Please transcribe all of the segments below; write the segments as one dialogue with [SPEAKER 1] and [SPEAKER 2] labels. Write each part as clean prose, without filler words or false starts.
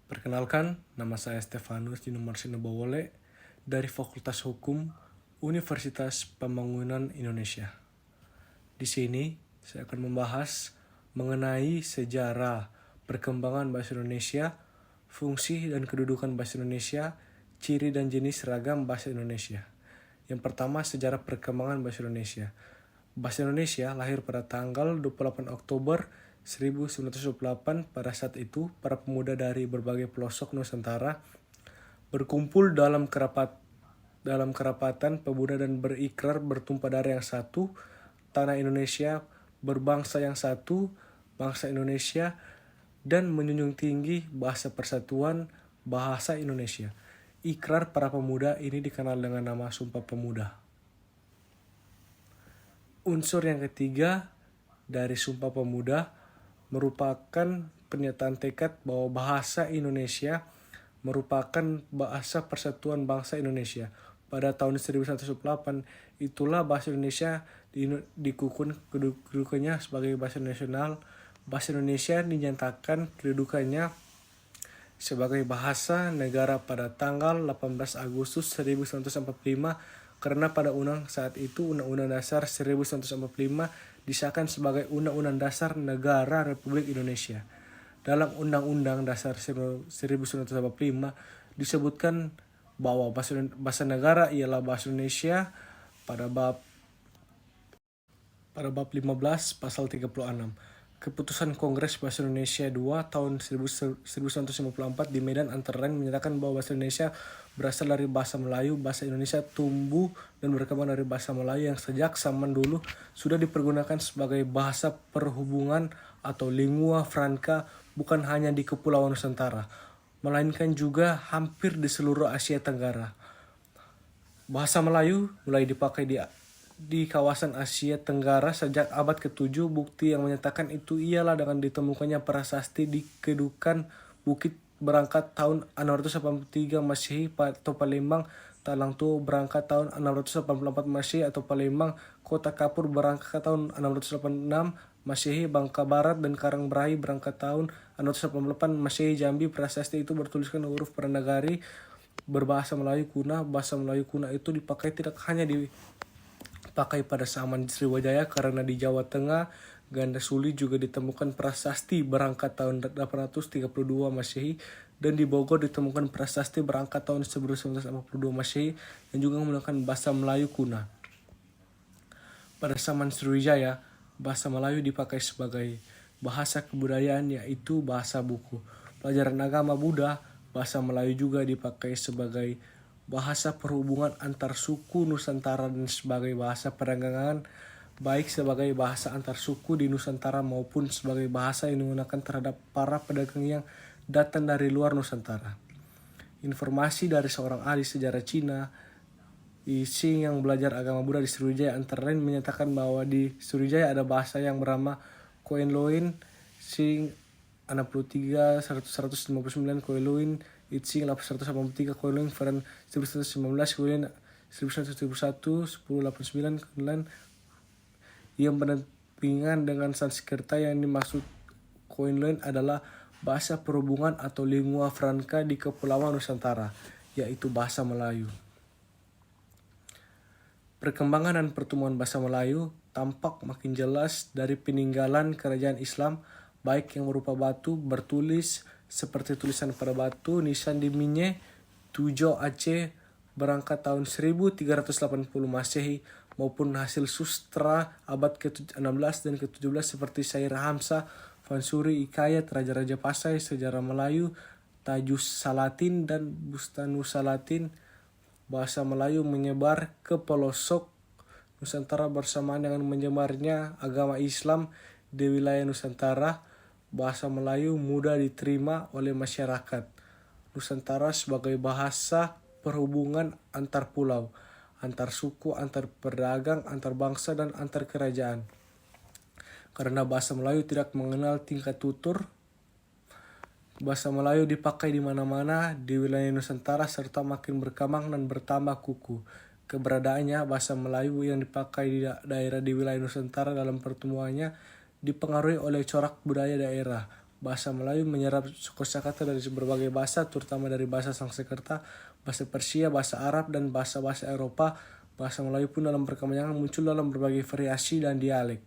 [SPEAKER 1] Perkenalkan, nama saya Stefanus Dinumar Sinebowole dari Fakultas Hukum Universitas Pembangunan Indonesia. Di sini, saya akan membahas mengenai sejarah perkembangan bahasa Indonesia, fungsi dan kedudukan bahasa Indonesia, ciri dan jenis ragam bahasa Indonesia. Yang pertama, sejarah perkembangan bahasa Indonesia. Bahasa Indonesia lahir pada tanggal 28 Oktober 1928. Pada saat itu, para pemuda dari berbagai pelosok Nusantara berkumpul dalam kerapatan pemuda dan berikrar bertumpah darah yang satu, tanah Indonesia, berbangsa yang satu, bangsa Indonesia, dan menjunjung tinggi bahasa persatuan, bahasa Indonesia. Ikrar para pemuda ini dikenal dengan nama Sumpah Pemuda. Unsur yang ketiga dari Sumpah Pemuda merupakan pernyataan tekad bahwa bahasa Indonesia merupakan bahasa persatuan bangsa Indonesia. Pada tahun 1908, itulah bahasa Indonesia dikukuhkan kedudukannya sebagai bahasa nasional. Bahasa Indonesia dinyatakan kedudukannya sebagai bahasa negara pada tanggal 18 Agustus 1945 karena pada saat itu Undang-Undang Dasar 1945 disahkan sebagai Undang-Undang Dasar Negara Republik Indonesia. Dalam Undang-Undang Dasar 1945 disebutkan bahwa bahasa negara ialah bahasa Indonesia pada bab 15 pasal 36. Keputusan Kongres Bahasa Indonesia II tahun 1954 di Medan antara lain menyatakan bahwa bahasa Indonesia berasal dari bahasa Melayu. Bahasa Indonesia tumbuh dan berkembang dari bahasa Melayu yang sejak zaman dulu sudah dipergunakan sebagai bahasa perhubungan atau lingua franca bukan hanya di Kepulauan Nusantara, melainkan juga hampir di seluruh Asia Tenggara. Bahasa Melayu mulai dipakai di kawasan Asia Tenggara sejak abad ke-7. Bukti yang menyatakan itu ialah dengan ditemukannya prasasti di Kedukan Bukit berangkat tahun 683 Masehi atau Palembang, Talangtu berangkat tahun 684 Masehi atau Palembang, Kota Kapur berangkat tahun 686 Masehi, Bangka Barat dan Karangbrahi berangkat tahun 688 Masehi, Jambi. Prasasti itu bertuliskan huruf Pranagari berbahasa Melayu kuno. Bahasa Melayu kuno itu dipakai tidak hanya dipakai pada zaman Sriwijaya karena di Jawa Tengah, Gandasuli juga ditemukan prasasti berangkat tahun 832 Masehi dan di Bogor ditemukan prasasti berangkat tahun 1942 Masehi yang juga menggunakan bahasa Melayu kuno. Pada zaman Sriwijaya, bahasa Melayu dipakai sebagai bahasa kebudayaan, yaitu bahasa buku. Pelajaran agama Buddha, bahasa Melayu juga dipakai sebagai bahasa perhubungan antar suku Nusantara dan sebagai bahasa perdagangan, baik sebagai bahasa antar suku di Nusantara maupun sebagai bahasa yang digunakan terhadap para pedagang yang datang dari luar Nusantara. Informasi dari seorang ahli sejarah Cina, Xing, yang belajar agama Buddha di Sriwijaya antara lain menyatakan bahwa di Sriwijaya ada bahasa yang bernama Koen Loin, Xing 63 159 Koen Loin, Xing 183 Koen Loin, Feren 1919 Koen 1971 1089 Koen yang berdampingan dengan Sanskerta. Yang dimaksud Koen Loin adalah bahasa perhubungan atau lingua franca di Kepulauan Nusantara, yaitu bahasa Melayu. Perkembangan dan pertumbuhan bahasa Melayu tampak makin jelas dari peninggalan kerajaan Islam, baik yang berupa batu bertulis seperti tulisan pada batu Nisan di Minye, Tujo Aceh berangkat tahun 1380 Masehi maupun hasil sustra abad ke-16 dan ke-17 seperti Syair Hamzah, Fansuri Hikayat, Raja-Raja Pasai, Sejarah Melayu, Tajus Salatin dan Bustanus Salatin. Bahasa Melayu menyebar ke pelosok Nusantara bersamaan dengan menyebarnya agama Islam di wilayah Nusantara. Bahasa Melayu mudah diterima oleh masyarakat Nusantara sebagai bahasa perhubungan antar pulau, antar suku, antar pedagang, antar bangsa, dan antar kerajaan. Karena bahasa Melayu tidak mengenal tingkat tutur, bahasa Melayu dipakai di mana-mana di wilayah Nusantara serta makin berkembang dan bertambah kukuh. Keberadaannya, bahasa Melayu yang dipakai di daerah di wilayah Nusantara dalam pertumbuhannya dipengaruhi oleh corak budaya daerah. Bahasa Melayu menyerap kosakata dari berbagai bahasa, terutama dari bahasa Sanskerta, bahasa Persia, bahasa Arab, dan bahasa-bahasa Eropa. Bahasa Melayu pun dalam perkembangan muncul dalam berbagai variasi dan dialek.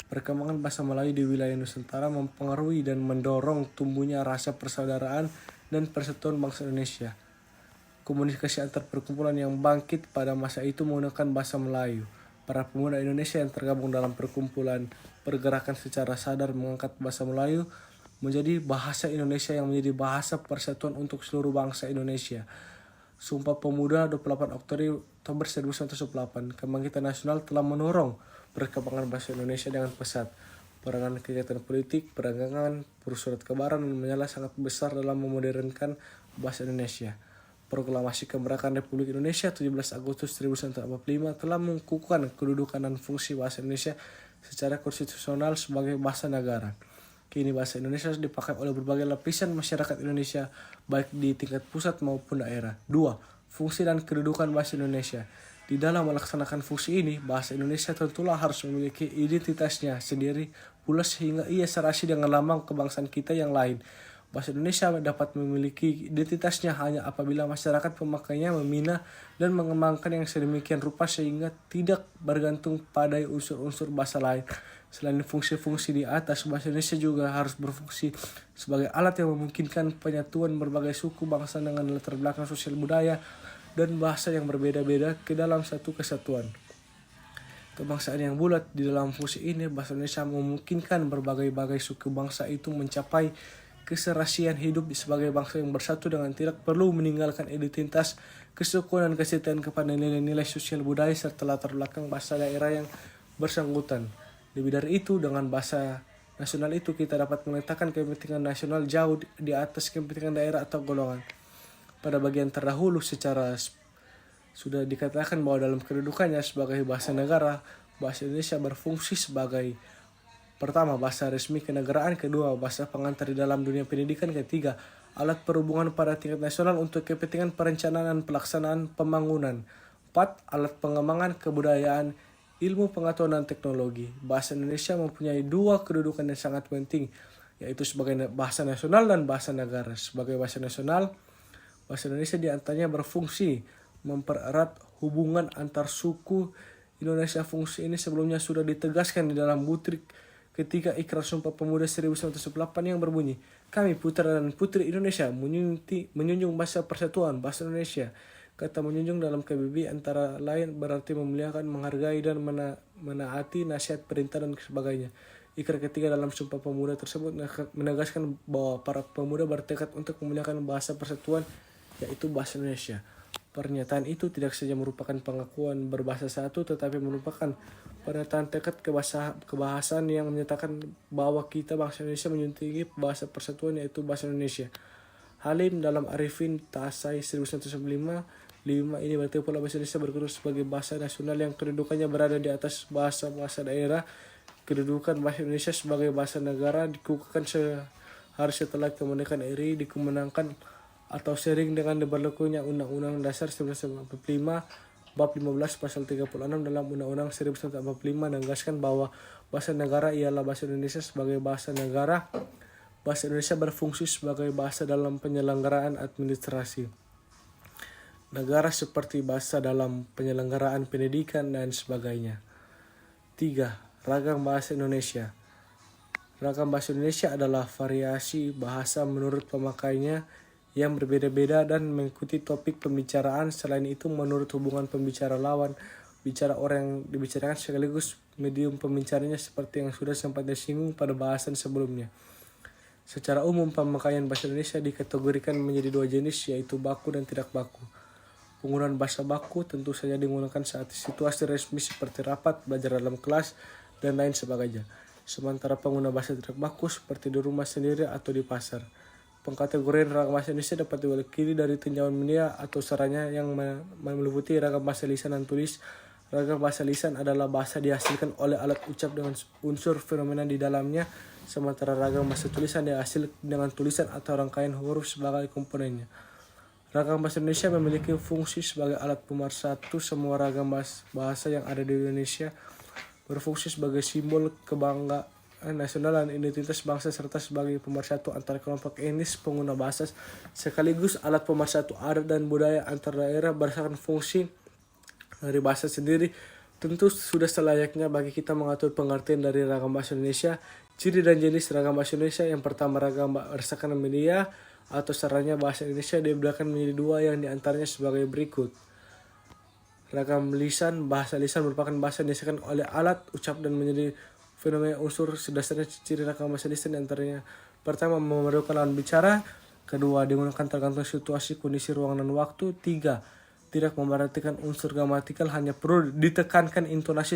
[SPEAKER 1] Perkembangan bahasa Melayu di wilayah Nusantara mempengaruhi dan mendorong tumbuhnya rasa persaudaraan dan persatuan bangsa Indonesia. Komunikasi antar perkumpulan yang bangkit pada masa itu menggunakan bahasa Melayu. Para pemuda Indonesia yang tergabung dalam perkumpulan pergerakan secara sadar mengangkat bahasa Melayu menjadi bahasa Indonesia yang menjadi bahasa persatuan untuk seluruh bangsa Indonesia. Sumpah Pemuda 28 Oktober 1998, Kebangkitan Nasional telah mendorong perkembangan bahasa Indonesia dengan pesat. Peranan kegiatan politik, perdagangan, surat kabaran, dan menyala sangat besar dalam memodernkan bahasa Indonesia. Proklamasi Kemerdekaan Republik Indonesia 17 Agustus 1945 telah mengukuhkan kedudukan dan fungsi bahasa Indonesia secara konstitusional sebagai bahasa negara. Kini bahasa Indonesia dipakai oleh berbagai lapisan masyarakat Indonesia, baik di tingkat pusat maupun daerah. 2. Fungsi dan kedudukan bahasa Indonesia. Di dalam melaksanakan fungsi ini, bahasa Indonesia tentulah harus memiliki identitasnya sendiri pula sehingga ia serasi dengan lambang kebangsaan kita yang lain. Bahasa Indonesia dapat memiliki identitasnya hanya apabila masyarakat pemakainya membina dan mengembangkan yang sedemikian rupa sehingga tidak bergantung pada unsur-unsur bahasa lain. Selain fungsi-fungsi di atas, bahasa Indonesia juga harus berfungsi sebagai alat yang memungkinkan penyatuan berbagai suku bangsa dengan latar belakang sosial budaya dan bahasa yang berbeda-beda ke dalam satu kesatuan. Kebangsaan yang bulat di dalam fungsi ini, bahasa Indonesia memungkinkan berbagai-bagai suku bangsa itu mencapai keserasian hidup sebagai bangsa yang bersatu dengan tidak perlu meninggalkan identitas, kesukuan dan kesetiaan kepada nilai-nilai sosial budaya serta latar belakang bahasa daerah yang bersangkutan. Lebih dari itu, dengan bahasa nasional itu kita dapat meletakkan kepentingan nasional jauh di atas kepentingan daerah atau golongan. Pada bagian terdahulu sudah dikatakan bahwa dalam kedudukannya sebagai bahasa negara, bahasa Indonesia berfungsi sebagai pertama, bahasa resmi kenegaraan. Kedua, bahasa pengantar di dalam dunia pendidikan. Ketiga, alat perhubungan pada tingkat nasional untuk kepentingan perencanaan dan pelaksanaan pembangunan. 4. Alat pengembangan kebudayaan, ilmu pengetahuan dan teknologi. Bahasa Indonesia mempunyai dua kedudukan yang sangat penting, yaitu sebagai bahasa nasional dan bahasa negara. Sebagai bahasa nasional, bahasa Indonesia diantaranya berfungsi mempererat hubungan antar suku Indonesia. Fungsi ini sebelumnya sudah ditegaskan di dalam butir ketika Ikrar Sumpah Pemuda 1998 yang berbunyi, "Kami putra dan putri Indonesia menjunjung bahasa persatuan bahasa Indonesia." Kata menjunjung dalam KBBI antara lain berarti memuliakan, menghargai, dan menaati nasihat, perintah, dan sebagainya. Ikrar ketiga dalam Sumpah Pemuda tersebut menegaskan bahwa para pemuda bertekad untuk memuliakan bahasa persatuan, yaitu bahasa Indonesia. Pernyataan itu tidak saja merupakan pengakuan berbahasa satu, tetapi merupakan pernyataan tekad kebahasaan yang menyatakan bahwa kita bangsa Indonesia menjunjung bahasa persatuan, yaitu bahasa Indonesia. Halim dalam Arifin Tasai 1995 ini berarti pula bahasa Indonesia berkedudukan sebagai bahasa nasional yang kedudukannya berada di atas bahasa-bahasa daerah. Kedudukan bahasa Indonesia sebagai bahasa negara dikukuhkan sehari setelah kemerdekaan RI dikemenangkan atau sering dengan diberlakunya Undang-Undang Dasar 1945 Bab 15 Pasal 36 dalam Undang-Undang 1945 menegaskan bahwa bahasa negara ialah bahasa Indonesia sebagai bahasa negara. Bahasa Indonesia berfungsi sebagai bahasa dalam penyelenggaraan administrasi negara seperti bahasa dalam penyelenggaraan pendidikan dan sebagainya. 3. Ragam bahasa Indonesia. Ragam bahasa Indonesia adalah variasi bahasa menurut pemakainya yang berbeda-beda dan mengikuti topik pembicaraan. Selain itu, menurut hubungan pembicara lawan bicara orang yang dibicarakan sekaligus medium pembicaranya seperti yang sudah sempat disinggung pada bahasan sebelumnya. Secara umum, pemakaian bahasa Indonesia dikategorikan menjadi dua jenis, yaitu baku dan tidak baku. Penggunaan bahasa baku tentu saja digunakan saat situasi resmi seperti rapat, belajar dalam kelas, dan lain sebagainya. Sementara pengguna bahasa tidak baku seperti di rumah sendiri atau di pasar. Pengkategorian ragam bahasa Indonesia dapat diwakili dari tinjauan media atau sarana yang meliputi ragam bahasa lisan dan tulis. Ragam bahasa lisan adalah bahasa dihasilkan oleh alat ucap dengan unsur fenomena di dalamnya, sementara ragam bahasa tulisan dihasilkan dengan tulisan atau rangkaian huruf sebagai komponennya. Ragam bahasa Indonesia memiliki fungsi sebagai alat pemersatu semua ragam bahasa yang ada di Indonesia, berfungsi sebagai simbol nasional dan identitas bangsa serta sebagai pemersatu antar kelompok etnis pengguna bahasa sekaligus alat pemersatu adat dan budaya antar daerah berdasarkan fungsi dari bahasa sendiri. Tentu sudah selayaknya bagi kita mengatur pengertian dari ragam bahasa Indonesia. Ciri dan jenis ragam bahasa Indonesia: yang pertama, ragam berdasarkan media atau sarana bahasa Indonesia dibedakan menjadi dua, yang diantaranya sebagai berikut. Ragam lisan: bahasa lisan merupakan bahasa yang dihasilkan oleh alat ucap dan menjadi fenomena unsur sedasarnya. Ciri ragam bahasa lisan diantaranya: pertama, memerlukan lawan bicara; kedua, digunakan tergantung situasi, kondisi, ruang, dan waktu; tiga, tidak memperhatikan unsur gramatikal, hanya perlu ditekankan intonasi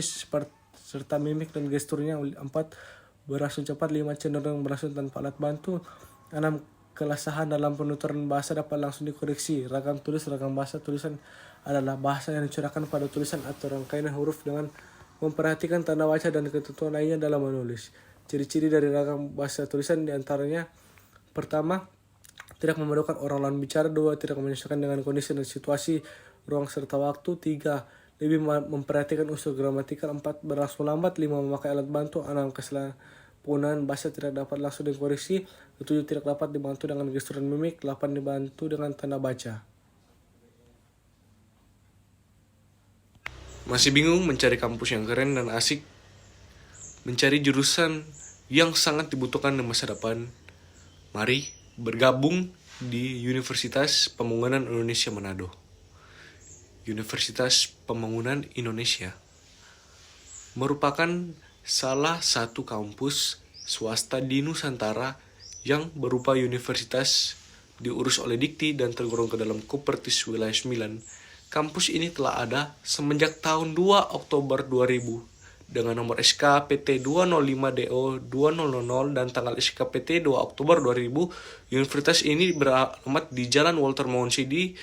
[SPEAKER 1] serta mimik dan gesturnya; empat, berlangsung cepat; lima, cenderung berlangsung tanpa alat bantu; enam, kelasahan dalam penuturan bahasa dapat langsung dikoreksi. Ragam tulis: ragam bahasa tulisan adalah bahasa yang dicurahkan pada tulisan atau rangkaian huruf dengan memperhatikan tanda baca dan ketentuan lainnya dalam menulis. Ciri-ciri dari ragam bahasa tulisan diantaranya: pertama, tidak memerlukan orang lawan bicara; dua, tidak menyesuaikan dengan kondisi dan situasi, ruang, serta waktu; tiga, lebih memperhatikan unsur gramatikal; empat, berlangsung lambat; lima, memakai alat bantu; enam, kesalahan penggunaan bahasa tidak dapat langsung dikoreksi; ketujuh, tidak dapat dibantu dengan gestur dan mimik; delapan, dibantu dengan tanda baca. Masih bingung mencari kampus yang keren dan asik? Mencari jurusan yang sangat dibutuhkan di masa depan? Mari bergabung di Universitas Pembangunan Indonesia Manado. Universitas Pembangunan Indonesia merupakan salah satu kampus swasta di Nusantara yang berupa universitas diurus oleh Dikti dan tergolong ke dalam Kopertis Wilayah 9. Kampus ini telah ada semenjak tahun 2 Oktober 2000 dengan nomor SKPT 205DO 2000 dan tanggal SKPT 2 Oktober 2000. Universitas ini beralamat di Jalan Walter Monsidi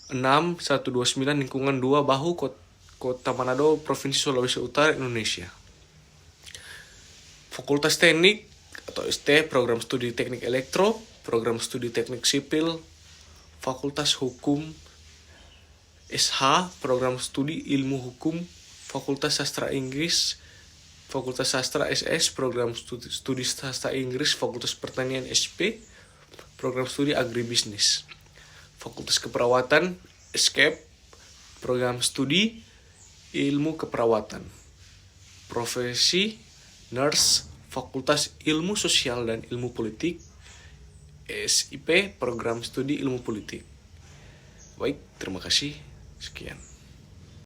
[SPEAKER 1] 6129 lingkungan 2 Bahu, Kota Manado, Provinsi Sulawesi Utara, Indonesia. Fakultas Teknik atau ST, program studi teknik elektro, program studi teknik sipil. Fakultas Hukum SH, program studi ilmu hukum. Fakultas Sastra Inggris, Fakultas Sastra SS, program studi sastra Inggris. Fakultas Pertanian SP, program studi agribisnis. Fakultas Keperawatan SKEP, program studi ilmu keperawatan. Profesi nurse, Fakultas Ilmu Sosial dan Ilmu Politik. SIP, program studi ilmu politik. Baik, terima kasih. Sekian.